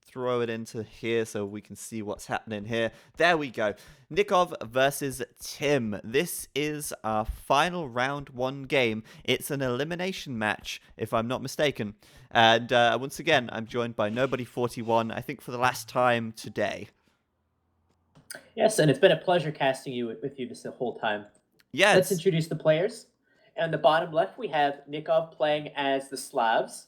throw it into here so we can see what's happening here. There we go. Nicov versus Tim. This is our final round 1 game. It's an elimination match, if I'm not mistaken. And once again, I'm joined by Nobody41, I think for the last time today. Yes, and it's been a pleasure casting with you this whole time. Yeah, Let's introduce the players. On the bottom left, we have Nicov playing as the Slavs.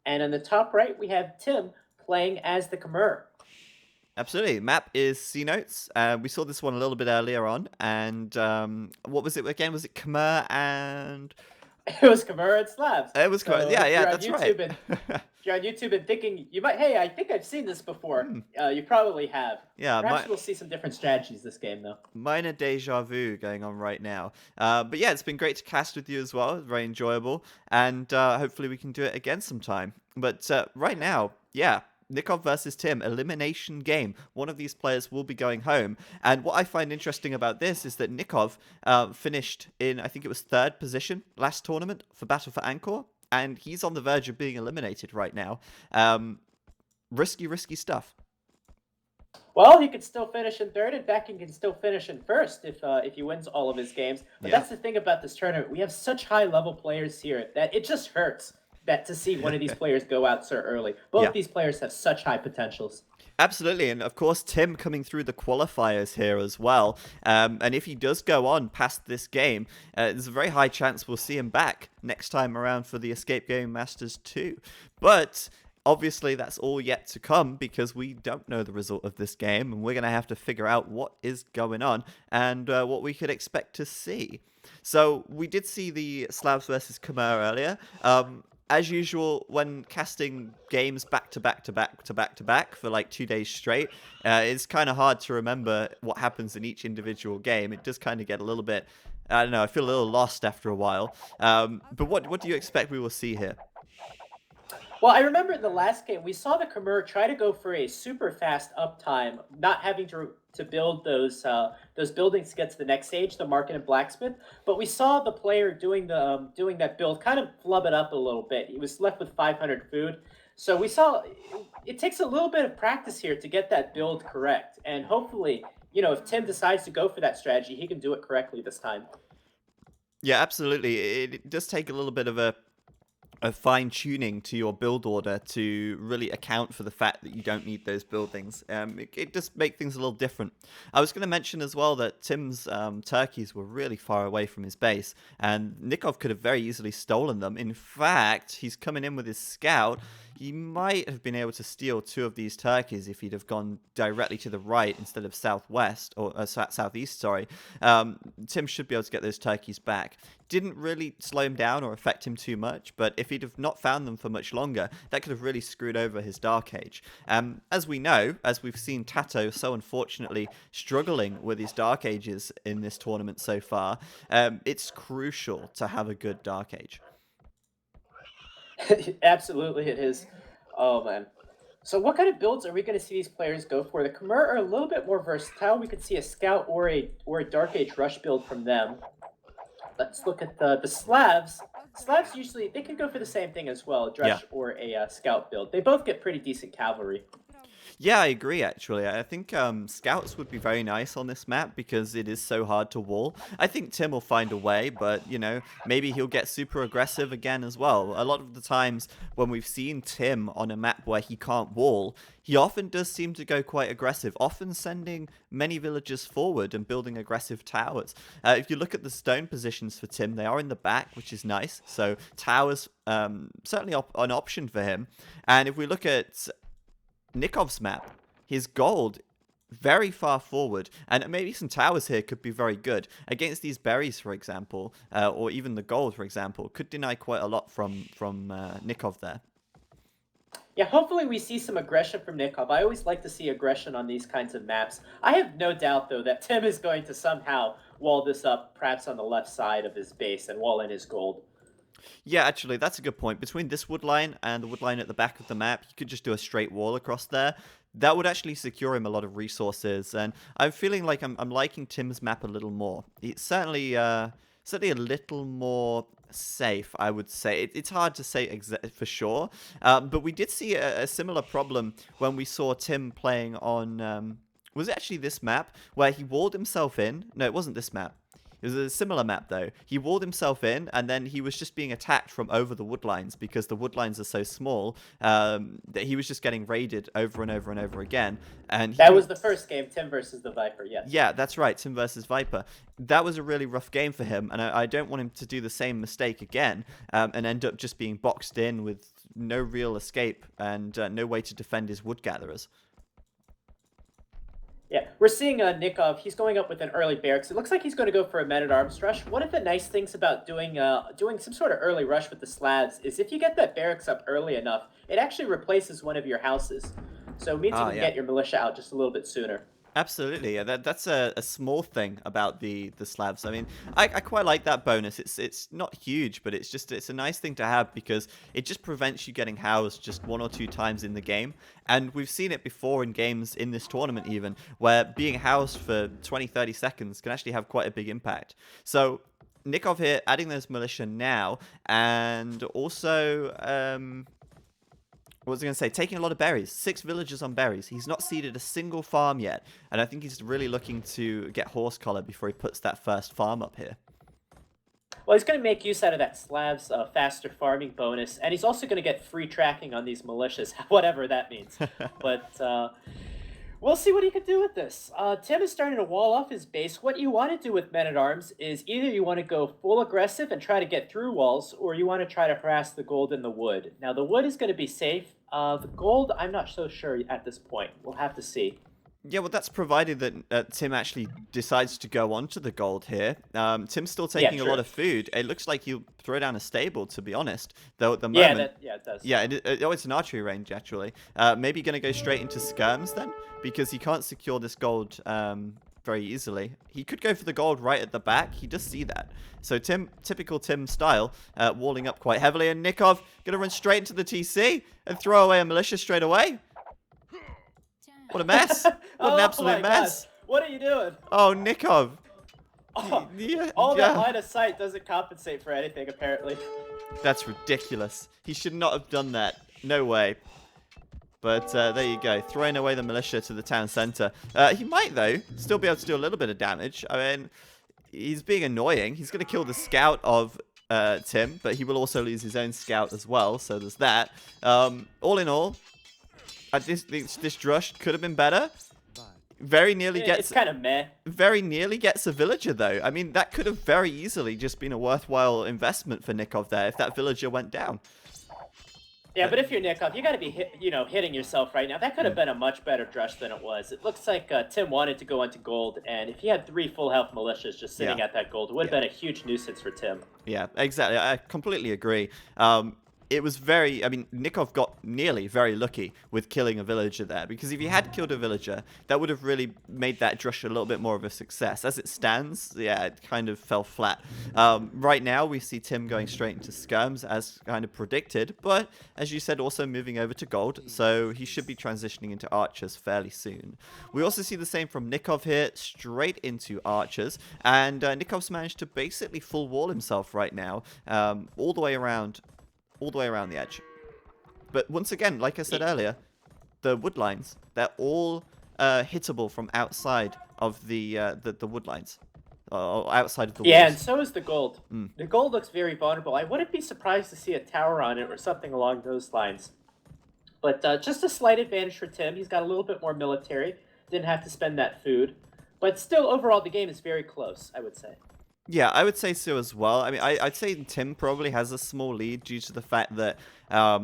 And on the top right, we have Tim playing as the Khmer. absolutely. Map is Cenotes. We saw this one a little bit earlier on. And what was it again? Was it Khmer and... It was Khmer and Slavs. It was Khmer. So Yeah, that's right. if you're on YouTube and thinking, you might, hey, I think I've seen this before. You probably have. Yeah, Perhaps we'll see some different strategies this game, though. Minor deja vu going on right now. But yeah, it's been great to cast with you as well. It's very enjoyable. And hopefully we can do it again sometime. But right now, yeah, Nicov versus Tim, elimination game. One of these players will be going home. And what I find interesting about this is that Nicov finished in, I think it was 3rd position last tournament for Battle for Angkor. And he's on the verge of being eliminated right now. Risky stuff. Well, he could still finish in 3rd. In fact, he can still finish in 1st if he wins all of his games. But that's the thing about this tournament. We have such high-level players here that it just hurts to see one of these players go out so early. Both these players have such high potentials. Absolutely, and of course Tim coming through the qualifiers here as well. And if he does go on past this game, there's a very high chance we'll see him back next time around for the Escape Game Masters 2. But obviously that's all yet to come because we don't know the result of this game, and we're going to have to figure out what is going on and what we could expect to see. So we did see the Slavs versus Khmer earlier. As usual, when casting games back to back for like 2 days straight, it's kind of hard to remember what happens in each individual game. It does kind of get a little bit, I don't know, I feel a little lost after a while. But what do you expect we will see here? Well, I remember in the last game, we saw the Khmer try to go for a super fast uptime, not having to build those buildings to get to the next stage, the market and blacksmith. But we saw the player doing that build kind of flub it up a little bit. He was left with 500 food. So we saw it takes a little bit of practice here to get that build correct. And hopefully, if Tim decides to go for that strategy, he can do it correctly this time. Yeah, absolutely. It does take a little bit of a fine-tuning to your build order to really account for the fact that you don't need those buildings. It does make things a little different. I was going to mention as well that Tim's turkeys were really far away from his base, and Nicov could have very easily stolen them. In fact, he's coming in with his scout. He might have been able to steal 2 of these turkeys if he'd have gone directly to the right instead of southwest, or southeast, sorry. Tim should be able to get those turkeys back. Didn't really slow him down or affect him too much, but if he'd have not found them for much longer, that could have really screwed over his Dark Age. As we know, as we've seen Tato so unfortunately struggling with his Dark Ages in this tournament so far, it's crucial to have a good Dark Age. Absolutely, it is. Oh, man. So what kind of builds are we going to see these players go for? The Khmer are a little bit more versatile. We could see a Scout or a Dark Age Rush build from them. Let's look at the Slavs. Slavs usually, they can go for the same thing as well, a Rush or a Scout build. They both get pretty decent cavalry. Yeah, I agree, actually. I think scouts would be very nice on this map because it is so hard to wall. I think Tim will find a way, but, maybe he'll get super aggressive again as well. A lot of the times when we've seen Tim on a map where he can't wall, he often does seem to go quite aggressive, often sending many villagers forward and building aggressive towers. If you look at the stone positions for Tim, they are in the back, which is nice. So towers, certainly an option for him. And if we look at Nikov's map, his gold very far forward, and maybe some towers here could be very good against these berries, for example, or even the gold, for example, could deny quite a lot from Nicov there. Yeah, hopefully we see some aggression from Nicov. I always like to see aggression on these kinds of maps. I have no doubt, though, that Tim is going to somehow wall this up, perhaps on the left side of his base, and wall in his gold. Yeah, actually, that's a good point. Between this wood line and the wood line at the back of the map, you could just do a straight wall across there. That would actually secure him a lot of resources, and I'm feeling like I'm liking Tim's map a little more. It's certainly a little more safe, I would say. It's hard to say for sure, but we did see a similar problem when we saw Tim playing on. Was it actually this map where he walled himself in? No, it wasn't this map. It was a similar map though. He walled himself in, and then he was just being attacked from over the woodlines because the woodlines are so small that he was just getting raided over and over and over again. And that was the first game, Tim versus the Viper. Yes. Yeah, that's right, Tim versus Viper. That was a really rough game for him, and I don't want him to do the same mistake again and end up just being boxed in with no real escape and no way to defend his wood gatherers. Yeah, we're seeing Nicov. He's going up with an early barracks. It looks like he's going to go for a men-at-arms rush. One of the nice things about doing some sort of early rush with the Slavs is if you get that barracks up early enough, it actually replaces one of your houses. So it means you can get your militia out just a little bit sooner. Absolutely, yeah. That's a small thing about the Slavs. I mean, I quite like that bonus. It's not huge, but it's a nice thing to have because it just prevents you getting housed just 1 or 2 times in the game. And we've seen it before in games in this tournament even, where being housed for 20, 30 seconds can actually have quite a big impact. So Nicov here adding those militia now, and also what was I going to say? Taking a lot of berries. 6 villagers on berries. He's not seeded a single farm yet. And I think he's really looking to get horse collar before he puts that first farm up here. Well, he's going to make use out of that Slav's faster farming bonus. And he's also going to get free tracking on these militias, whatever that means. But we'll see what he can do with this. Tim is starting to wall off his base. What you want to do with men-at-arms is either you want to go full aggressive and try to get through walls, or you want to try to harass the gold in the wood. Now, the wood is going to be safe. The gold, I'm not so sure at this point. We'll have to see. Yeah, well, that's provided that Tim actually decides to go on to the gold here. Tim's still taking a lot of food. It looks like he'll throw down a stable, to be honest. Though at the moment, it does. Yeah, it's an archery range actually. Maybe going to go straight into skirms then, because he can't secure this gold very easily. He could go for the gold right at the back. He does see that. So Tim, typical Tim style, walling up quite heavily, and Nicov going to run straight into the TC and throw away a militia straight away. What a mess! What an absolute mess! God. What are you doing? Oh, Nicov. All that line of sight doesn't compensate for anything, apparently. That's ridiculous. He should not have done that. No way. But there you go, throwing away the militia to the town center. He might, though, still be able to do a little bit of damage. I mean, he's being annoying. He's going to kill the scout of Tim, but he will also lose his own scout as well, so there's that. All in all, this drush could have been better. Very nearly gets... It's kind of meh. Very nearly gets a villager, though. I mean, that could have very easily just been a worthwhile investment for Nicov there if that villager went down. Yeah, but if you're Nicov, you got to be hitting yourself right now. That could have been a much better drush than it was. It looks like Tim wanted to go into gold, and if he had 3 full health militias just sitting at that gold, it would have been a huge nuisance for Tim. Yeah, exactly. I completely agree. It was very... I mean, Nicov got nearly very lucky with killing a villager there, because if he had killed a villager, that would have really made that drush a little bit more of a success. As it stands, yeah, it kind of fell flat. Right now, we see Tim going straight into skirms, as kind of predicted, but, as you said, also moving over to gold, so he should be transitioning into archers fairly soon. We also see the same from Nicov here, straight into archers, and Nikov's managed to basically full wall himself right now, all the way around the edge. But once again, like I said earlier, the wood lines, they're all hittable from outside of the wood lines. Outside of the walls. Yeah, and so is the gold. The gold looks very vulnerable. I wouldn't be surprised to see a tower on it or something along those lines. But just a slight advantage for Tim. He's got a little bit more military. Didn't have to spend that food. But still, overall, the game is very close, I would say. Yeah, I would say so as well. I mean, I'd say Tim probably has a small lead due to the fact that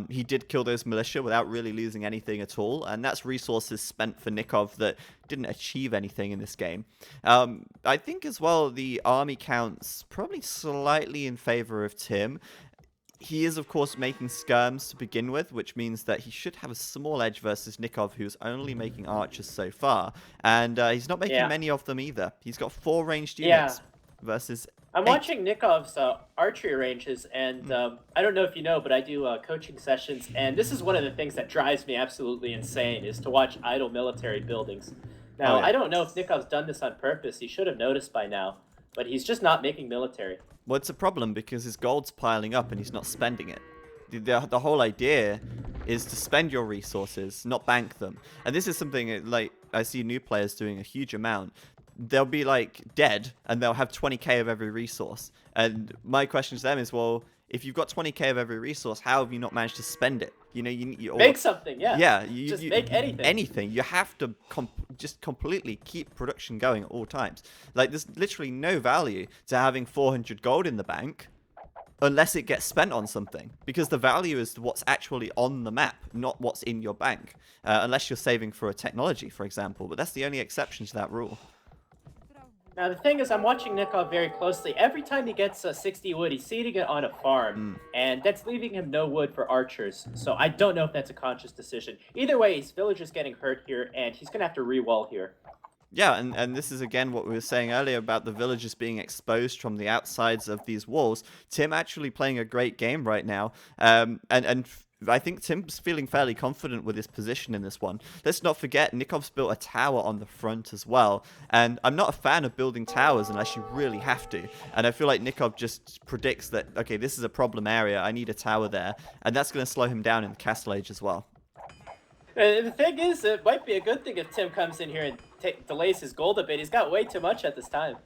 he did kill those militia without really losing anything at all, and that's resources spent for Nicov that didn't achieve anything in this game. I think as well the army counts probably slightly in favor of Tim. He is, of course, making skirms to begin with, which means that he should have a small edge versus Nicov, who's only making archers so far, and he's not making many of them either. He's got 4 ranged units. Versus I'm 8. watching Nikov's archery ranges, and I don't know if you know, but I do coaching sessions, and this is one of the things that drives me absolutely insane, is to watch idle military buildings. Now, I don't know if Nikov's done this on purpose. He should have noticed by now, but he's just not making military. Well, it's a problem because his gold's piling up and he's not spending it. The whole idea is to spend your resources, not bank them. And this is something like I see new players doing a huge amount. They'll be like dead and they'll have 20k of every resource. And my question to them is, well, if you've got 20k of every resource, how have you not managed to spend it? You know, Make something, yeah. Yeah, just make anything. Anything. You have to just completely keep production going at all times. Like, there's literally no value to having 400 gold in the bank unless it gets spent on something, because the value is what's actually on the map, not what's in your bank, unless you're saving for a technology, for example. But that's the only exception to that rule. Now, the thing is, I'm watching Nicov very closely. Every time he gets 60 wood, he's seeding it on a farm, and that's leaving him no wood for archers. So I don't know if that's a conscious decision. Either way, his villager's getting hurt here, and he's going to have to re-wall here. Yeah, and this is again what we were saying earlier about the villagers being exposed from the outsides of these walls. Tim actually playing a great game right now, and I think Tim's feeling fairly confident with his position in this one. Let's not forget, Nikov's built a tower on the front as well, and I'm not a fan of building towers unless you really have to, and I feel like Nicov just predicts that, okay, this is a problem area, I need a tower there, and that's going to slow him down in the Castle Age as well. The thing is, it might be a good thing if Tim comes in here and delays his gold a bit. He's got way too much at this time.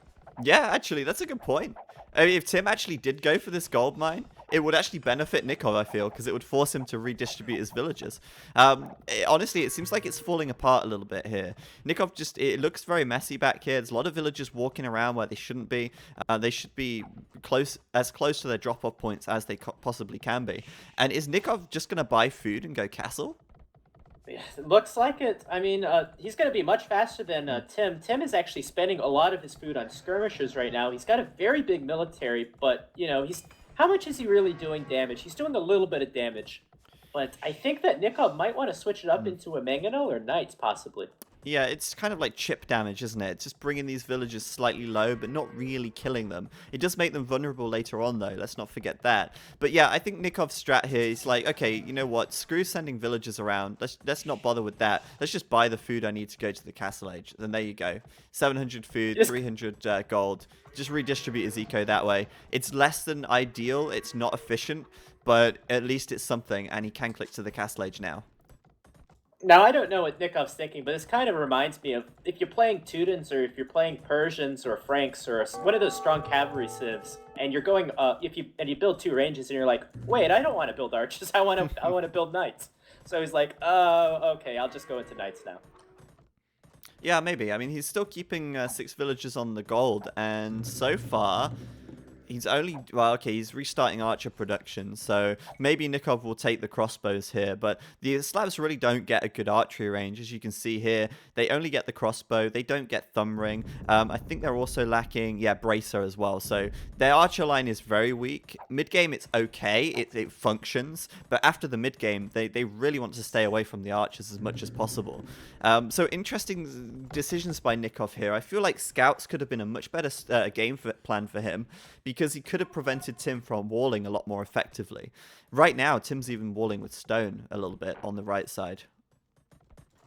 Yeah, actually, that's a good point. I mean, if Tim actually did go for this gold mine, it would actually benefit Nicov, I feel, because it would force him to redistribute his villages. Honestly, it seems like it's falling apart a little bit here. Nicov it looks very messy back here. There's a lot of villagers walking around where they shouldn't be. They should be as close to their drop-off points as they possibly can be. And is Nicov just going to buy food and go castle? Yeah, it looks like it. I mean, he's going to be much faster than Tim. Tim is actually spending a lot of his food on skirmishers right now. He's got a very big military, but, you know, how much is he really doing damage? He's doing a little bit of damage. But I think that Nicov might want to switch it up into a Mangano or Knights, possibly. Yeah, it's kind of like chip damage, isn't it? It's just bringing these villagers slightly low, but not really killing them. It does make them vulnerable later on, though. Let's not forget that. But yeah, I think Nikov's strat here is like, okay, you know what? Screw sending villagers around. Let's not bother with that. Let's just buy the food I need to go to the Castle Age. Then there you go. 700 food, 300 gold. Just redistribute his eco that way. It's less than ideal. It's not efficient, but at least it's something, and he can click to the Castle Age now. Now, I don't know what Nikov's thinking, but this kind of reminds me of if you're playing Teutons or if you're playing Persians or Franks or one of those strong cavalry civs, and you're going you build two ranges and you're like, wait, I don't want to build archers, I want to build knights. So he's like, oh, okay, I'll just go into knights now. Yeah, maybe. I mean, he's still keeping 6 villagers on the gold, and so far, he's only... Well, okay, he's restarting archer production, so maybe Nicov will take the crossbows here, but the Slavs really don't get a good archery range. As you can see here, they only get the crossbow, they don't get thumb ring. I think they're also lacking, yeah, bracer as well, so their archer line is very weak. Mid-game, it's okay, it functions, but after the mid-game, they really want to stay away from the archers as much as possible. So interesting decisions by Nicov here. I feel like scouts could have been a much better game plan for him, because he could have prevented Tim from walling a lot more effectively. Right now, Tim's even walling with stone a little bit on the right side.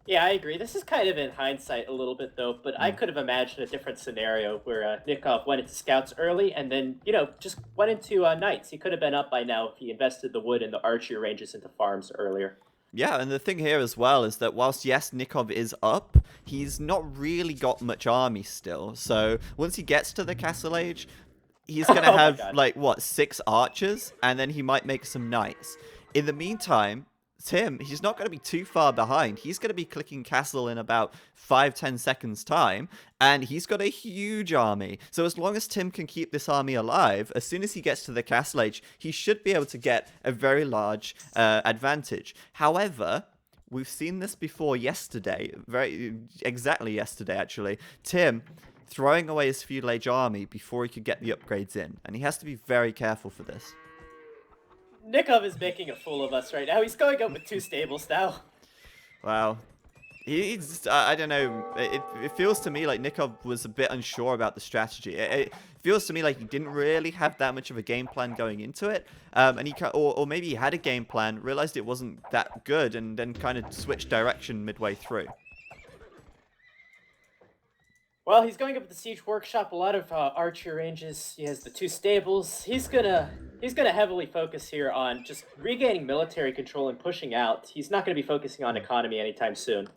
Yeah, I agree. This is kind of in hindsight a little bit, though, but I could have imagined a different scenario where Nicov went into scouts early and then, you know, just went into knights. He could have been up by now if he invested the wood and the archery ranges into farms earlier. Yeah, and the thing here as well is that whilst, yes, Nicov is up, he's not really got much army still. So once he gets to the Castle Age, he's going to have, like, what, 6 archers? And then he might make some knights. In the meantime, Tim, he's not going to be too far behind. He's going to be clicking castle in about 5-10 seconds time, and he's got a huge army. So as long as Tim can keep this army alive, as soon as he gets to the Castle Age, he should be able to get a very large advantage. However, we've seen this before yesterday, exactly yesterday actually. Tim throwing away his feudal age army before he could get the upgrades in, and he has to be very careful for this. Nicov is making a fool of us right now. He's going up with 2 stables now. Wow. He's, I don't know, it feels to me like Nicov was a bit unsure about the strategy. It feels to me like he didn't really have that much of a game plan going into it, and or maybe he had a game plan, realized it wasn't that good, and then kind of switched direction midway through. Well, he's going up with the siege workshop. A lot of archer ranges. He has the 2 stables. He's gonna heavily focus here on just regaining military control and pushing out. He's not gonna be focusing on economy anytime soon.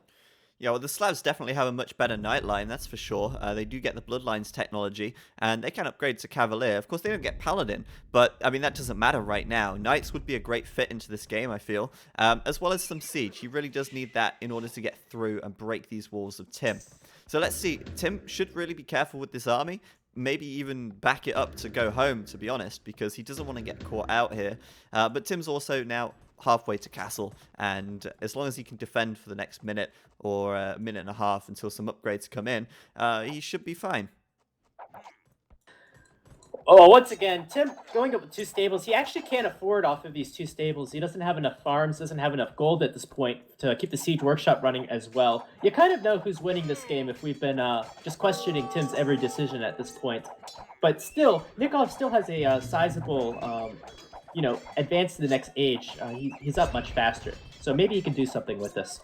Yeah, well, the Slavs definitely have a much better Nightline, that's for sure. They do get the Bloodlines technology, and they can upgrade to Cavalier. Of course, they don't get Paladin, but, I mean, that doesn't matter right now. Knights would be a great fit into this game, I feel, as well as some Siege. He really does need that in order to get through and break these walls of Tim. So let's see. Tim should really be careful with this army. Maybe even back it up to go home, to be honest, because he doesn't want to get caught out here. But Tim's also now halfway to castle, and as long as he can defend for the next minute or a minute and a half until some upgrades come in, he should be fine. Oh, once again, Tim going up with 2 stables. He actually can't afford off of these 2 stables. He doesn't have enough farms, doesn't have enough gold at this point to keep the siege workshop running as well. You kind of know who's winning this game if we've been just questioning Tim's every decision at this point. But still, Nicov still has a sizable, advance to the next age. He's up much faster. So maybe he can do something with this.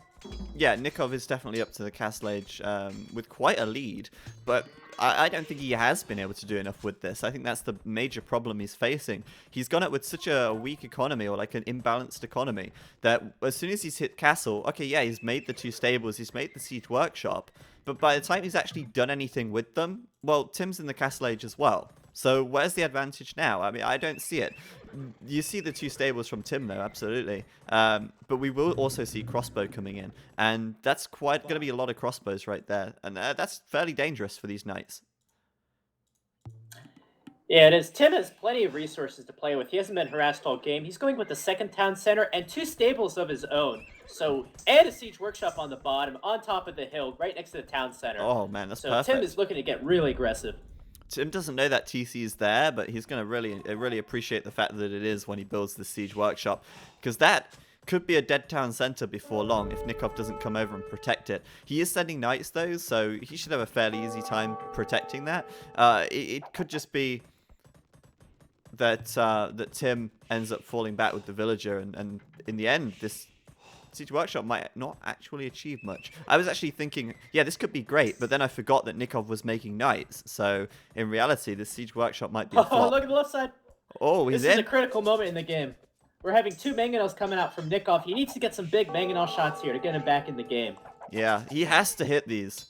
Yeah, Nicov is definitely up to the castle age with quite a lead, but I don't think he has been able to do enough with this. I think that's the major problem he's facing. He's gone up with such a weak economy, or like an imbalanced economy, that as soon as he's hit castle, okay, yeah, he's made the 2 stables, he's made the siege workshop, but by the time he's actually done anything with them, well, Tim's in the castle age as well. So where's the advantage now? I mean, I don't see it. You see the 2 stables from Tim, though, absolutely. But we will also see crossbow coming in. And that's quite going to be a lot of crossbows right there. And that's fairly dangerous for these knights. Yeah, it is. Tim has plenty of resources to play with. He hasn't been harassed all game. He's going with the 2nd town center and 2 stables of his own. So, and a siege workshop on the bottom, on top of the hill, right next to the town center. Oh, man, that's so perfect. Tim is looking to get really aggressive. Tim doesn't know that TC is there, but he's going to really appreciate the fact that it is when he builds the siege workshop, because that could be a dead town center before long if Nicov doesn't come over and protect it. He is sending knights though, so he should have a fairly easy time protecting that. It could just be that that Tim ends up falling back with the villager, and in the end, this siege workshop might not actually achieve much. I was actually thinking, yeah, this could be great, but then I forgot that Nicov was making knights. So in reality, this siege workshop might be a flop. Oh, look at the left side. Oh, he's in. This is a critical moment in the game. We're having 2 mangonels coming out from Nicov. He needs to get some big mangonel shots here to get him back in the game. Yeah, he has to hit these.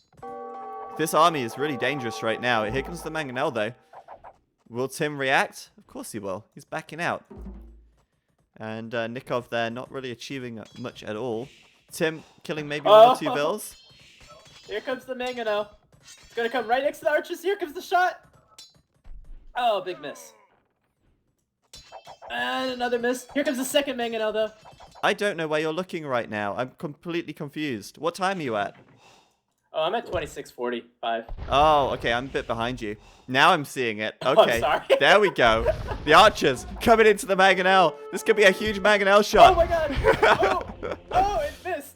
This army is really dangerous right now. Here comes the mangonel, though. Will Tim react? Of course he will. He's backing out. And Nicov there not really achieving much at all. Tim killing maybe 1 or 2 bills. Here comes the mangonel. It's going to come right next to the archers. Here comes the shot. Oh, big miss. And another miss. Here comes the 2nd mangonel, though. I don't know where you're looking right now. I'm completely confused. What time are you at? Oh, I'm at 26:45. Oh, okay. I'm a bit behind you. Now I'm seeing it. Okay. Oh, I'm sorry. There we go. The archers coming into the mangonel. This could be a huge mangonel shot. Oh my god. Oh, it missed.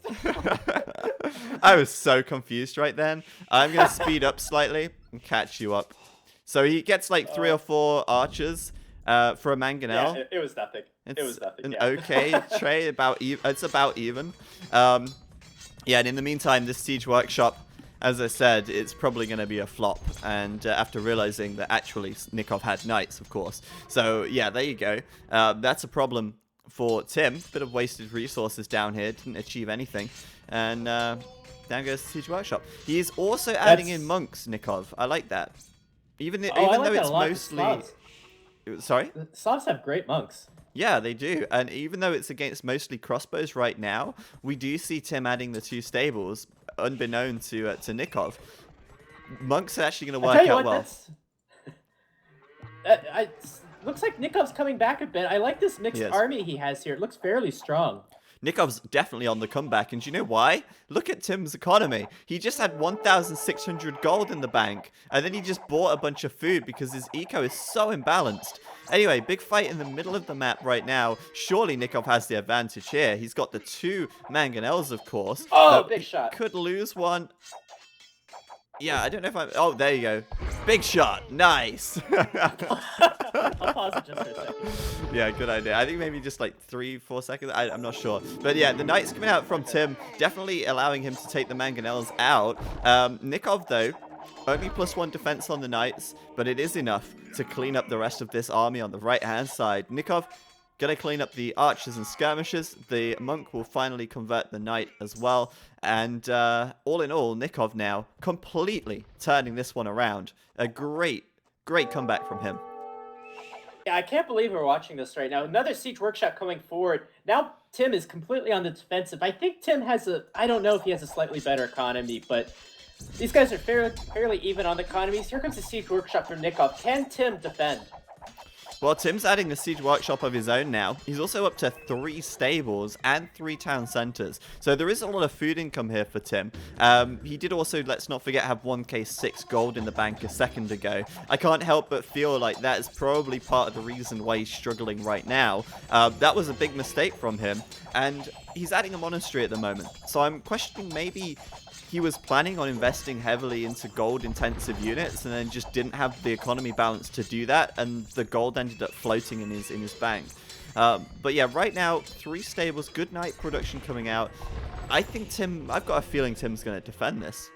I was so confused right then. I'm going to speed up slightly and catch you up. So he gets like 3 or 4 archers for a mangonel. Yeah, it was nothing. It was nothing. An Yeah. okay trade. It's about even. Yeah, and in the meantime, this siege workshop, as I said, it's probably going to be a flop. And after realizing that actually Nicov had knights, of course. So yeah, there you go. That's a problem for Tim. Bit of wasted resources down here. Didn't achieve anything. And down goes the siege workshop. He is also adding in monks, Nicov. I like that. Even though it's mostly... Sorry? The Slavs have great monks. Yeah, they do. And even though it's against mostly crossbows right now, we do see Tim adding the 2 stables, unbeknown to Nicov. Monks are actually going to work out well. Looks like Nikov's coming back a bit. I like this mixed army he has here. It looks fairly strong. Nikov's definitely on the comeback, and do you know why? Look at Tim's economy. He just had 1,600 gold in the bank, and then he just bought a bunch of food because his eco is so imbalanced. Anyway, big fight in the middle of the map right now. Surely Nicov has the advantage here. He's got the 2 mangonels, of course. Oh, big shot. Could lose one. Yeah, I don't know if I'm... Oh, there you go. Big shot. Nice. I'll pause it just for a second. Yeah, good idea. I think maybe just like 3-4 seconds. I'm not sure. But yeah, the knights coming out from Tim, definitely allowing him to take the mangonels out. Nicov, though, Only +1 defense on the knights, but it is enough to clean up the rest of this army on the right-hand side. Nicov gonna clean up the archers and skirmishers. The monk will finally convert the knight as well. And all in all, Nicov now completely turning this one around. A great comeback from him. Yeah, I can't believe we're watching this right now. Another siege workshop coming forward. Now Tim is completely on the defensive. I think Tim has I don't know if he has a slightly better economy, but these guys are fairly even on the economies. Here comes the siege workshop from Nicov. Can Tim defend? Well, Tim's adding a siege workshop of his own now. He's also up to 3 stables and 3 town centers. So there is a lot of food income here for Tim. He did also, let's not forget, have 1k6 gold in the bank a second ago. I can't help but feel like that is probably part of the reason why he's struggling right now. That was a big mistake from him. And he's adding a monastery at the moment. So I'm questioning maybe he was planning on investing heavily into gold-intensive units and then just didn't have the economy balance to do that, and the gold ended up floating in his bank. But yeah, right now, 3 stables, good knight production coming out. I've got a feeling Tim's going to defend this.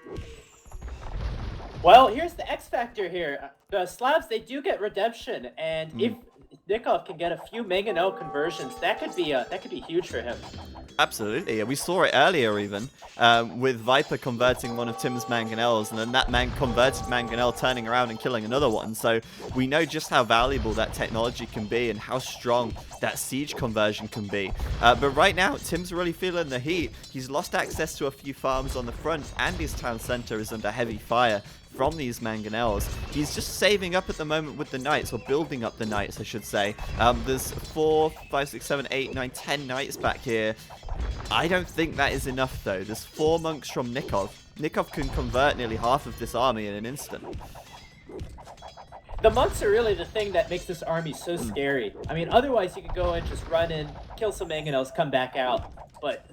Well, here's the X factor here. The Slavs, they do get redemption, and if Nicov can get a few mangonel conversions, that could be huge for him. Absolutely. We saw it earlier even, with Viper converting one of Tim's mangonels, and then that converted mangonel turning around and killing another one. So we know just how valuable that technology can be and how strong that siege conversion can be. But right now, Tim's really feeling the heat. He's lost access to a few farms on the front, and his town center is under heavy fire from these mangonels. He's just saving up at the moment with the knights, or building up the knights, I should say. There's 4, 5, 6, 7, 8, 9, 10 knights back here. I don't think that is enough, though. There's 4 monks from Nicov. Nicov can convert nearly half of this army in an instant. The monks are really the thing that makes this army so scary. I mean, otherwise you could go and just run in, kill some mangonels, come back out. But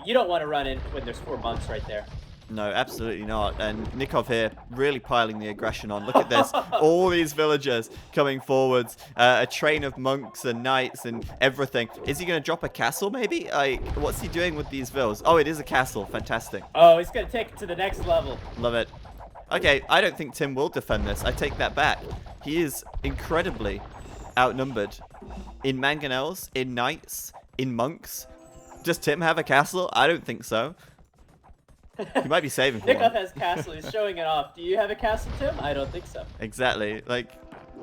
you don't want to run in when there's 4 monks right there. No, absolutely not. And Nicov here really piling the aggression on. Look at this. All these villagers coming forwards. A train of monks and knights and everything. Is he going to drop a castle maybe? What's he doing with these villas? Oh, it is a castle. Fantastic. Oh, he's going to take it to the next level. Love it. Okay, I don't think Tim will defend this. I take that back. He is incredibly outnumbered. In mangonels, in knights, in monks. Does Tim have a castle? I don't think so. You might be saving for Nicov one. has castle. He's showing it off. Do you have a castle, Tim? I don't think so. Exactly.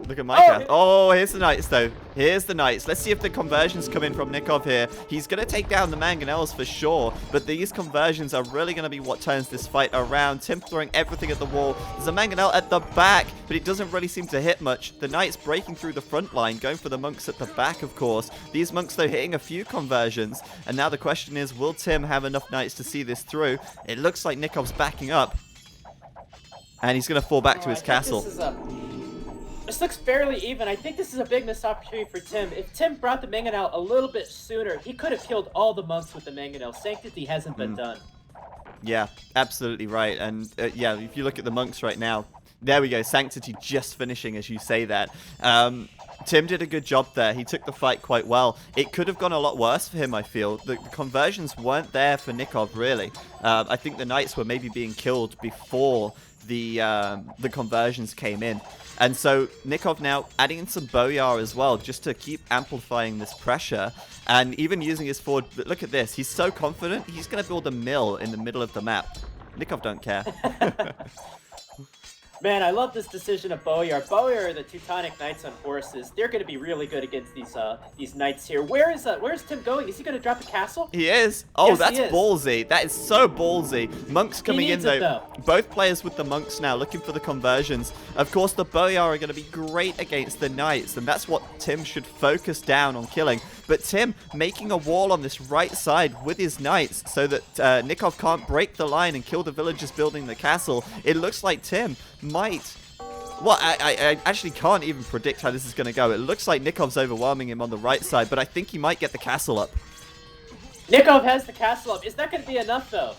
Look at my castle. Oh, here's the knights, though. Here's the knights. Let's see if the conversions come in from Nicov here. He's going to take down the mangonels for sure, but these conversions are really going to be what turns this fight around. Tim throwing everything at the wall. There's a mangonel at the back, but it doesn't really seem to hit much. The knights breaking through the front line, going for the monks at the back, of course. These monks, though, hitting a few conversions, and now the question is, will Tim have enough knights to see this through? It looks like Nikov's backing up, and he's going to fall back to his castle. This looks fairly even. I think this is a big missed opportunity for Tim. If Tim brought the mangonel a little bit sooner, he could have killed all the monks with the mangonel. Sanctity hasn't been done. Yeah, absolutely right. And yeah, if you look at the monks right now, there we go. Sanctity just finishing as you say that. Tim did a good job there. He took the fight quite well. It could have gone a lot worse for him, I feel. The conversions weren't there for Nicov, really. I think the knights were maybe being killed before the conversions came in. And so Nicov now adding in some Boyar as well, just to keep amplifying this pressure. And even using his forward... Look at this. He's so confident. He's going to build a mill in the middle of the map. Nicov don't care. Man, I love this decision of Boyar. Boyar are the Teutonic Knights on horses. They're going to be really good against these knights here. Where's Tim going? Is he going to drop a castle? He is. Oh, yes, that's ballsy. That is so ballsy. Monks coming in, though. Both players with the monks now, looking for the conversions. Of course, the Boyar are going to be great against the knights, and that's what Tim should focus down on killing. But Tim making a wall on this right side with his knights so that Nicov can't break the line and kill the villagers building the castle. It looks like Tim might... Well, I actually can't even predict how this is going to go. It looks like Nikov's overwhelming him on the right side, but I think he might get the castle up. Nicov has the castle up. Is that going to be enough, though?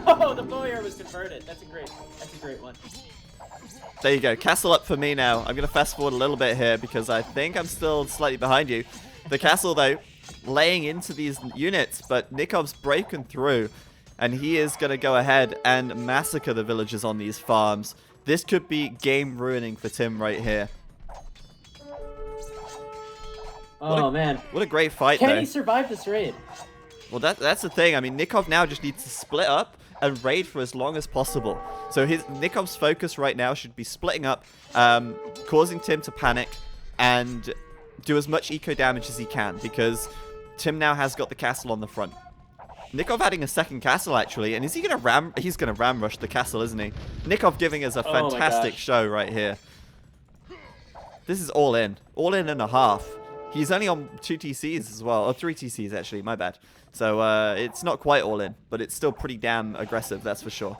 Oh, the Boyar was converted. That's a great one. There you go. Castle up for me now. I'm going to fast forward a little bit here because I think I'm still slightly behind you. The castle, though, laying into these units, but Nikov's breaking through. And he is going to go ahead and massacre the villagers on these farms. This could be game ruining for Tim right here. Oh, man. What a great fight, Can though. he survive this raid? Well, that's the thing. I mean, Nicov now just needs to split up and raid for as long as possible. So Nikov's focus right now should be splitting up, causing Tim to panic, and do as much eco damage as he can, because Tim now has got the castle on the front. Nicov adding a second castle, actually, and is he going to ram? He's going to ram rush the castle, isn't he? Nicov giving us a fantastic show right here. This is all in and a half. He's only on 2 TCs as well, or 3 TCs actually, my bad. So it's not quite all in, but it's still pretty damn aggressive, that's for sure.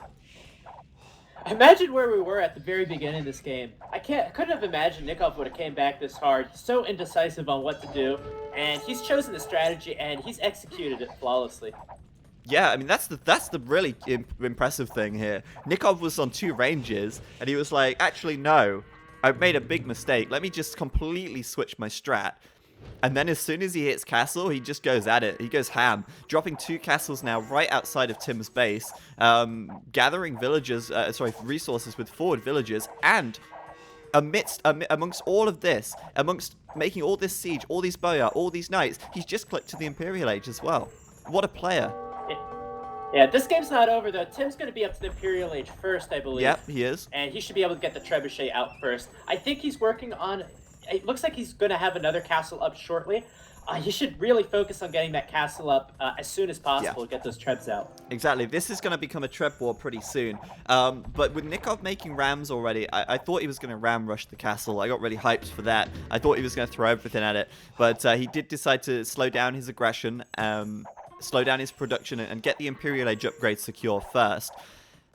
Imagine where we were at the very beginning of this game. I couldn't have imagined Nicov would have came back this hard. He's so indecisive on what to do, and he's chosen the strategy, and he's executed it flawlessly. Yeah, I mean, that's the really impressive thing here. Nicov was on 2 ranges, and he was like, actually, no, I've made a big mistake. Let me just completely switch my strat. And then as soon as he hits castle, he just goes at it. He goes ham, dropping 2 castles now right outside of Tim's base, gathering resources with forward villagers, and amongst all of this, amongst making all this siege, all these boyar, all these knights, he's just clicked to the Imperial Age as well. What a player. Yeah, this game's not over, though. Tim's going to be up to the Imperial Age first, I believe. Yep, he is. And he should be able to get the trebuchet out first. I think he's working on... It looks like he's going to have another castle up shortly. He should really focus on getting that castle up as soon as possible to get those trebs out. Exactly. This is going to become a treb war pretty soon. But with Nicov making rams already, I thought he was going to ram rush the castle. I got really hyped for that. I thought he was going to throw everything at it. But he did decide to slow down his aggression, slow down his production, and get the Imperial Age upgrade secure first.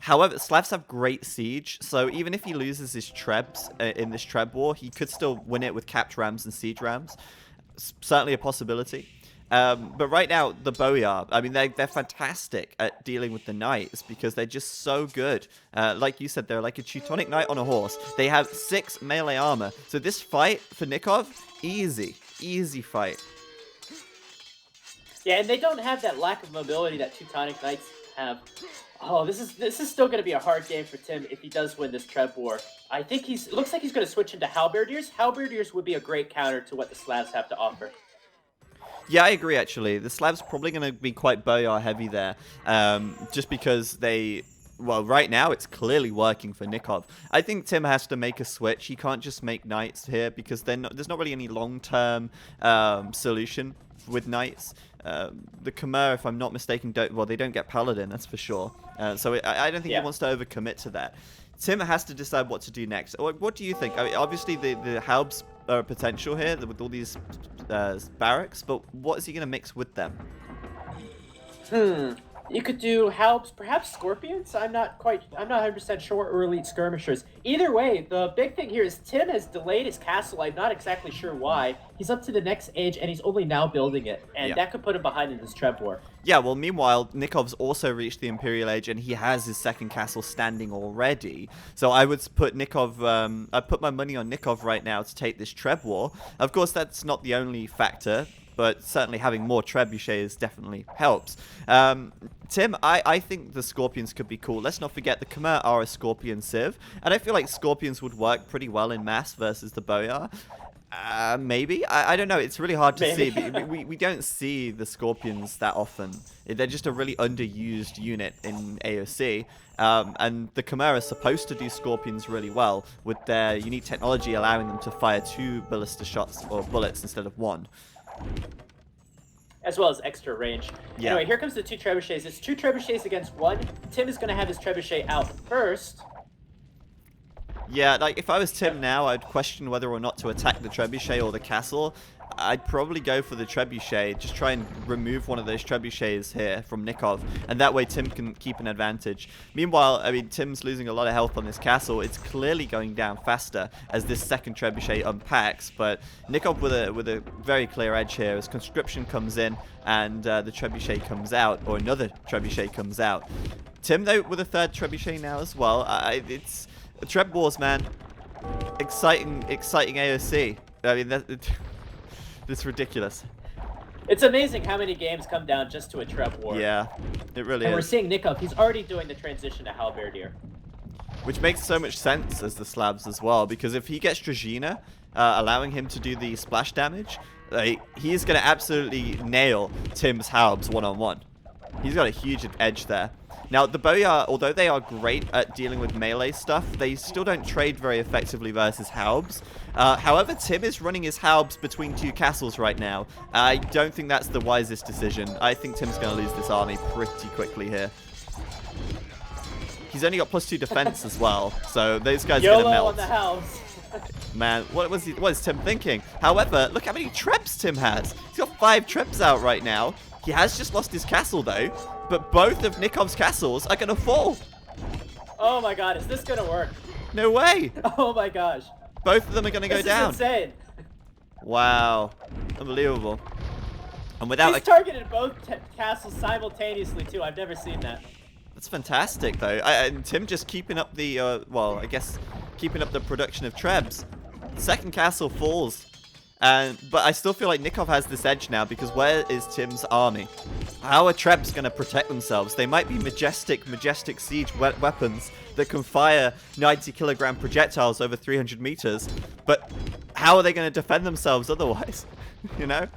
However, Slavs have great siege, so even if he loses his trebs in this treb war, he could still win it with capped rams and siege rams. Certainly a possibility. But right now, the boyar, I mean, they're fantastic at dealing with the knights because they're just so good. Like you said, they're like a Teutonic knight on a horse. They have 6 melee armor. So this fight for Nicov, easy fight. Yeah, and they don't have that lack of mobility that Teutonic knights have. Oh, this is still going to be a hard game for Tim if he does win this treb war. I think it looks like he's going to switch into halberdiers. Halberdiers would be a great counter to what the Slavs have to offer. Yeah, I agree, actually. The Slavs are probably going to be quite boyar heavy there, just because well, right now it's clearly working for Nicov. I think Tim has to make a switch. He can't just make knights here because there's not really any long-term solution with knights. The Khmer, if I'm not mistaken, they don't get paladin, that's for sure. So I don't think he wants to overcommit to that. Tim has to decide what to do next. What do you think? I mean, obviously the Halbs are a potential here with all these barracks, but what is he going to mix with them? You could do Halbs, perhaps Scorpions? I'm not 100% sure, or Elite Skirmishers. Either way, the big thing here is Tim has delayed his castle. I'm not exactly sure why. He's up to the next age, and he's only now building it, and that could put him behind in this treb war. Yeah, well, meanwhile, Nikov's also reached the Imperial Age, and he has his second castle standing already. So I would put Nicov, I put my money on Nicov right now to take this treb war. Of course, that's not the only factor, but certainly having more trebuchets definitely helps. Tim, I think the Scorpions could be cool. Let's not forget the Khmer are a Scorpion Civ, and I feel like Scorpions would work pretty well in mass versus the boyar. Maybe? I don't know. It's really hard to see. We don't see the Scorpions that often. They're just a really underused unit in AOC. And the Khmer are supposed to do Scorpions really well with their unique technology allowing them to fire 2 ballista shots or bullets instead of 1. As well as extra range. Yeah. Anyway, here comes the 2 trebuchets. It's 2 trebuchets against 1. Tim is going to have his trebuchet out first. Yeah, like if I was Tim now, I'd question whether or not to attack the trebuchet or the castle. I'd probably go for the trebuchet, just try and remove one of those trebuchets here from Nicov, and that way Tim can keep an advantage. Meanwhile, I mean, Tim's losing a lot of health on this castle. It's clearly going down faster as this second trebuchet unpacks, but Nicov with a very clear edge here as conscription comes in and the trebuchet comes out, or another trebuchet comes out. Tim, though, with a 3rd trebuchet now as well. It's treb wars, man. Exciting AOC. I mean, that's ridiculous. It's amazing how many games come down just to a Treb war. Yeah, it really And we're is. seeing Nicov. He's already doing the transition to Halberdier. Which makes so much sense as the Slavs as well, because if he gets Dragina, allowing him to do the splash damage, he's going to absolutely nail Tim's Haubs one-on-one. He's got a huge edge there. Now, the Boyar, although they are great at dealing with melee stuff, they still don't trade very effectively versus Haubs. However, Tim is running his Haubs between two castles right now. I don't think that's the wisest decision. I think Tim's going to lose this army pretty quickly here. He's only got +2 defense as well, so those guys are going to melt. On the house. Man, what is Tim thinking? However, look how many Trebs Tim has. He's got 5 Trebs out right now. He has just lost his castle, though, but both of Nikov's castles are going to fall. Oh my god, is this going to work? No way. Oh my gosh. Both of them are going to go down. This is insane. Wow. Unbelievable. And without He's targeted both castles simultaneously, too. I've never seen that. That's fantastic, though. And Tim just keeping up the, well, I guess keeping up the production of Trebs. Second castle falls. But I still feel like Nicov has this edge now, because where is Tim's army? How are Trebs going to protect themselves? They might be majestic siege weapons that can fire 90-kilogram projectiles over 300 meters, but how are they going to defend themselves otherwise? You know?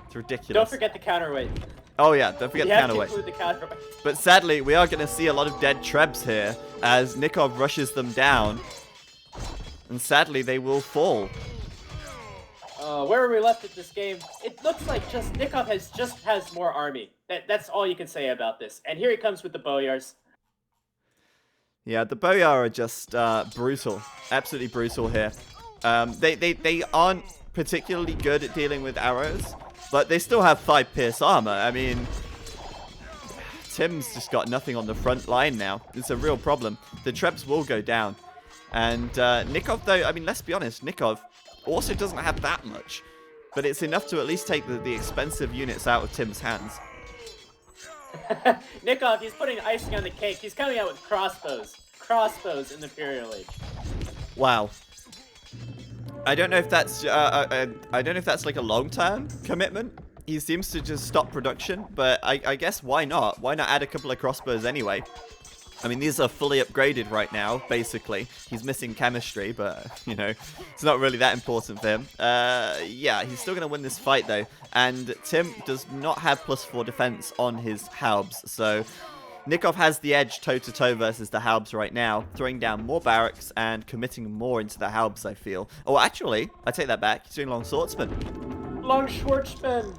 It's ridiculous. Don't forget the counterweight. Oh yeah, don't forget the counterweight. You have to include the counterweight. But sadly, we are going to see a lot of dead Trebs here as Nicov rushes them down. And sadly, they will fall. Where are we left at this game? It looks like Nicov has more army. That's all you can say about this. And here he comes with the Boyars. Yeah, the Boyar are just brutal. Absolutely brutal here. They aren't particularly good at dealing with arrows, but they still have 5 pierce armor. I mean, Tim's just got nothing on the front line now. It's a real problem. The Trebs will go down. And Nicov, though, I mean, let's be honest, Nicov also doesn't have that much. But it's enough to at least take the expensive units out of Tim's hands. Nicov, he's putting icing on the cake. He's coming out with crossbows. Crossbows in the Imperial Age. Wow. I don't know if that's I don't know if that's like a long-term commitment. He seems to just stop production, but I guess why not? Why not add a couple of crossbows anyway? I mean, these are fully upgraded right now, basically. He's missing chemistry, but, you know, it's not really that important for him. Yeah, he's still going to win this fight, though. And Tim does not have +4 defense on his Haubs, so Nicov has the edge toe-to-toe versus the Haubs right now, throwing down more barracks and committing more into the Haubs, I feel. Oh, actually, I take that back. He's doing long swordsman. Long swordsman.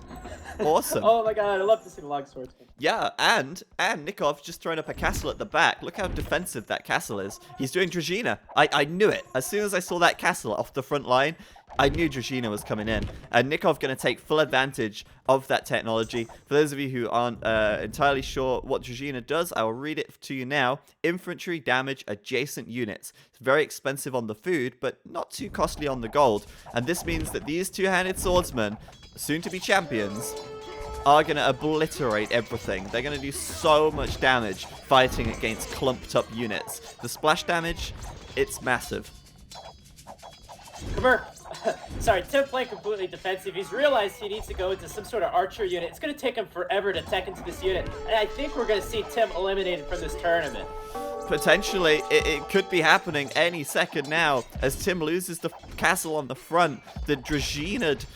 Awesome. Oh my god, I love to see the long swordsman. Yeah, and Nicov just throwing up a castle at the back. Look how defensive that castle is. He's doing Dragina. I knew it. As soon as I saw that castle off the front line, I knew Dragina was coming in. And Nicov going to take full advantage of that technology. For those of you who aren't entirely sure what Dragina does, I will read it to you now. Infantry damage adjacent units. It's very expensive on the food, but not too costly on the gold. And this means that these two-handed swordsmen, soon to be champions, are going to obliterate everything. They're going to do so much damage fighting against clumped up units. The splash damage, it's massive. Khmer. Sorry, Tim playing completely defensive. He's realized he needs to go into some sort of archer unit. It's going to take him forever to tech into this unit. And I think we're going to see Tim eliminated from this tournament. Potentially, it could be happening any second now as Tim loses the castle on the front. The Draginaed,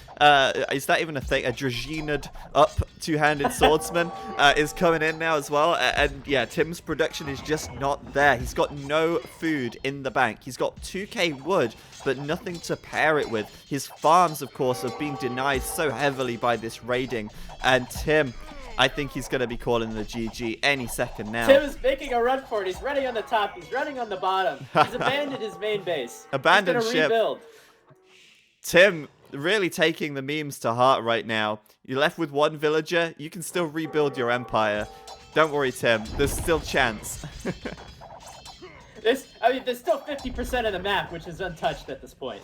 is that even a thing? A Draginaed up two-handed swordsman is coming in now as well. And yeah, Tim's production is just not there. He's got no food in the bank. He's got 2k wood, but nothing to pair it with. His farms, of course, have been denied so heavily by this raiding. And Tim, I think he's going to be calling the GG any second now. Tim is making a run for it. He's running on the top. He's running on the bottom. He's abandoned his main base. Abandoned he's ship. Rebuild. Tim really taking the memes to heart right now. You're left with one villager. You can still rebuild your empire. Don't worry, Tim. There's still chance. There's still 50% of the map, which is untouched at this point.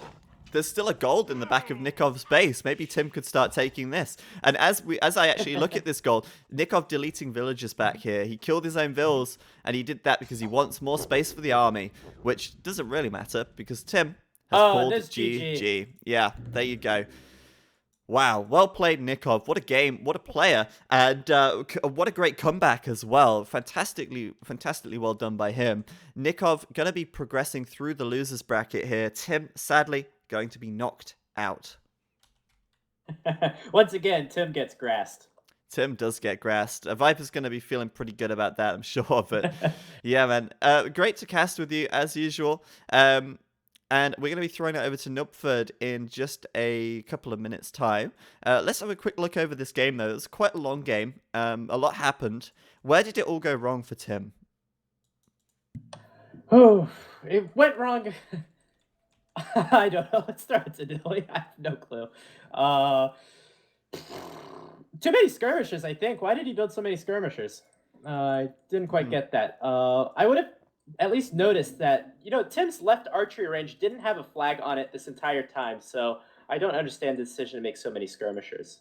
There's still a gold in the back of Nikov's base. Maybe Tim could start taking this. And as I actually look at this gold, Nicov deleting villagers back here. He killed his own vills, and he did that because he wants more space for the army, which doesn't really matter because Tim has called GG. Yeah, there you go. Wow, well played, Nicov. What a game, what a player, and what a great comeback as well. Fantastically well done by him. Nicov gonna be progressing through the losers bracket here. Tim, sadly, going to be knocked out. Once again, Tim gets grassed. Tim does get grassed. Viper's going to be feeling pretty good about that, I'm sure. But yeah, man. Great to cast with you, as usual. And we're going to be throwing it over to Nupford in just a couple of minutes' time. Let's have a quick look over this game, though. It was quite a long game. A lot happened. Where did it all go wrong for Tim? Oh, it went wrong. I don't know. Let's start to Dilly. I have no clue. Too many skirmishers, I think. Why did he build so many skirmishers? I didn't quite get that. I would have at least noticed that, Tim's left archery range didn't have a flag on it this entire time, so I don't understand the decision to make so many skirmishers.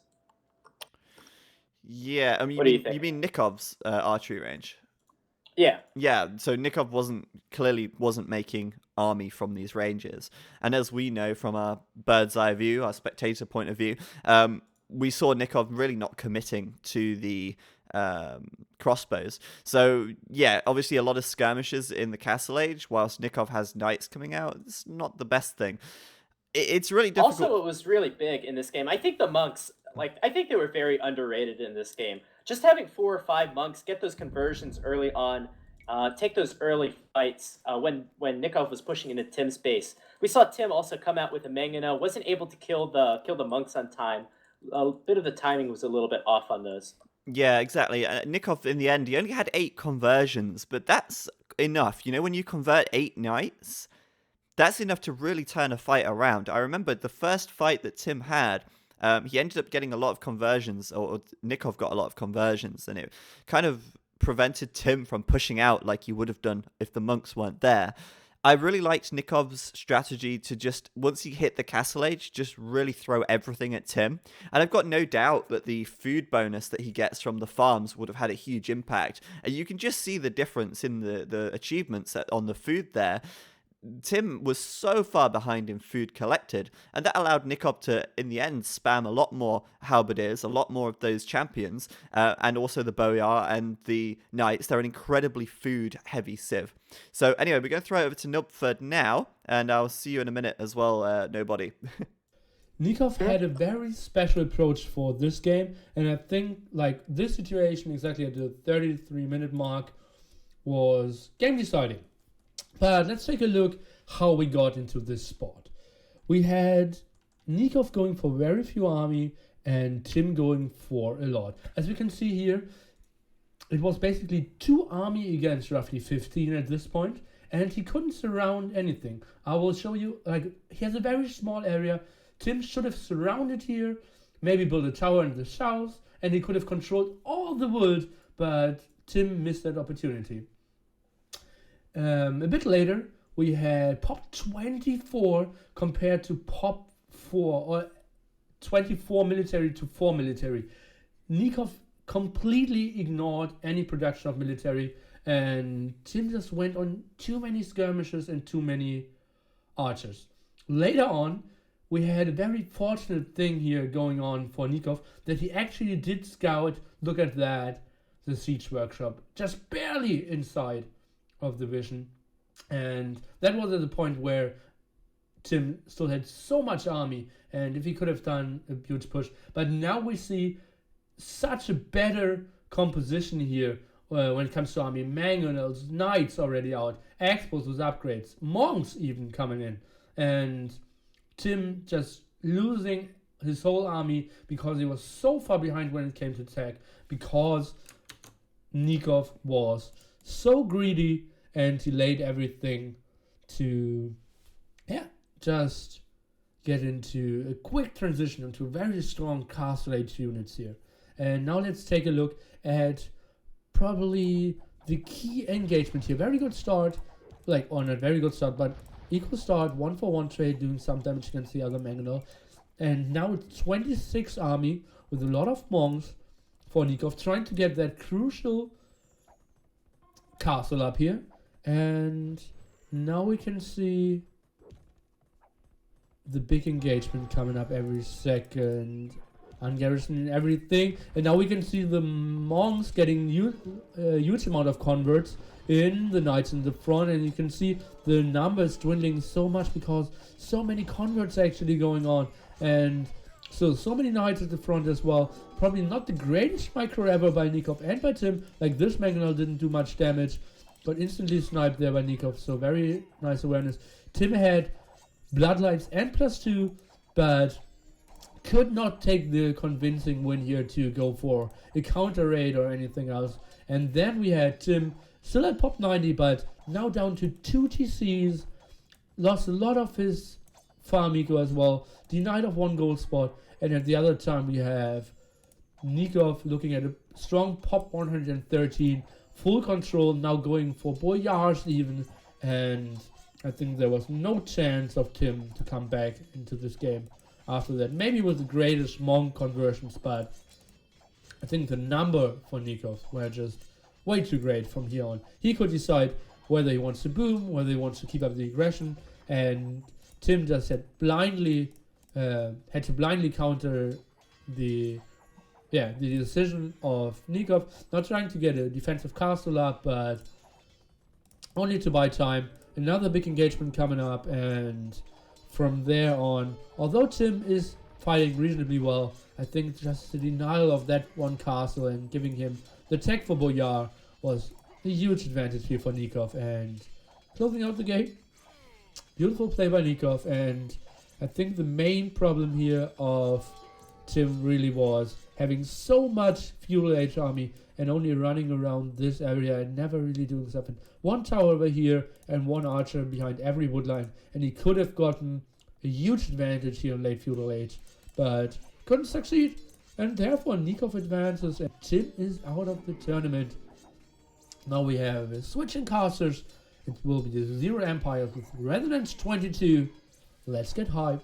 Yeah, I mean, What do you think? you mean Nikov's archery range? Yeah. Yeah, so Nicov clearly wasn't making army from these ranges. And as we know from our bird's eye view, our spectator point of view, we saw Nicov really not committing to the crossbows. So yeah, obviously a lot of skirmishes in the Castle Age, whilst Nicov has knights coming out. It's not the best thing. It's really difficult. Also, it was really big in this game. I think the monks, I think they were very underrated in this game. Just having 4 or 5 monks, get those conversions early on, take those early fights when Nicov was pushing into Tim's base. We saw Tim also come out with a Mangano, wasn't able to kill the monks on time. A bit of the timing was a little bit off on those. Yeah, exactly. Nicov, in the end, he only had 8 conversions, but that's enough. When you convert 8 knights, that's enough to really turn a fight around. I remember the first fight that Tim had, he ended up getting a lot of conversions, or Nicov got a lot of conversions, and it kind of prevented Tim from pushing out like he would have done if the monks weren't there. I really liked Nikov's strategy to just, once he hit the Castle Age, just really throw everything at Tim. And I've got no doubt that the food bonus that he gets from the farms would have had a huge impact. And you can just see the difference in the achievements on the food there. Tim was so far behind in food collected, and that allowed Nicov to, in the end, spam a lot more halberdiers, a lot more of those champions, and also the boyar and the knights. They're an incredibly food-heavy civ. So anyway, we're going to throw it over to Nupford now, and I'll see you in a minute as well, Nobody. Nicov had a very special approach for this game, and I think this situation exactly at the 33-minute mark was game deciding. But let's take a look how we got into this spot. We had Nicov going for very few army and Tim going for a lot. As we can see here, it was basically 2 army against roughly 15 at this point, and he couldn't surround anything. I will show you, he has a very small area. Tim should have surrounded here, maybe built a tower in the south, and he could have controlled all the wood, but Tim missed that opportunity. A bit later, we had pop 24 compared to pop 4, or 24 military to 4 military. Nicov completely ignored any production of military, and Tim just went on too many skirmishes and too many archers. Later on, we had a very fortunate thing here going on for Nicov, that he actually did scout, look at that, the siege workshop, just barely inside of the vision, and that was at the point where Tim still had so much army, and if he could have done a huge push. But now we see such a better composition here when it comes to army. Mangonels, knights already out, expos with upgrades, monks even coming in, and Tim just losing his whole army because he was so far behind when it came to attack, because Nicov was so greedy and he laid everything to just get into a quick transition into very strong Castle Age units here. And now let's take a look at probably the key engagement here. Very good start, not very good start, but equal start, 1-for-1 trade, doing some damage against the other Mangonel. And now it's 26 army with a lot of monks for Nicov, trying to get that crucial castle up here. And now we can see the big engagement coming up every second, ungarrisoning everything, and now we can see the monks getting huge amount of converts in the knights in the front, and you can see the numbers dwindling so much because so many converts actually going on, and so many knights at the front as well. Probably not the greatest micro ever by Nicov and by Tim. Like this mangonel didn't do much damage, but instantly sniped there by Nicov, so very nice awareness. Tim had bloodlines and +2, but could not take the convincing win here to go for a counter raid or anything else. And then we had Tim still at pop 90, but now down to 2 TCs, lost a lot of his farm eco as well, denied of 1 gold spot, and at the other time we have Nicov looking at a strong pop 113, full control, now going for boyars even, and I think there was no chance of Tim to come back into this game after that. Maybe with the greatest monk conversions, but I think the number for Nicov were just way too great from here on. He could decide whether he wants to boom, whether he wants to keep up the aggression, and Tim just had to blindly counter the decision of Nicov, not trying to get a defensive castle up, but only to buy time. Another big engagement coming up, and from there on, although Tim is fighting reasonably well, I think just the denial of that 1 castle and giving him the tech for Boyar was a huge advantage here for Nicov, and closing out the game. Beautiful play by Nicov, and I think the main problem here of Tim really was having so much Feudal Age army and only running around this area and never really doing something. 1 tower over here and 1 archer behind every woodline, and he could have gotten a huge advantage here in late Feudal Age, but couldn't succeed, and therefore Nicov advances and Tim is out of the tournament. Now we have a switch in casters. It will be the ZeroEmpires with Resonance 22. Let's get hype.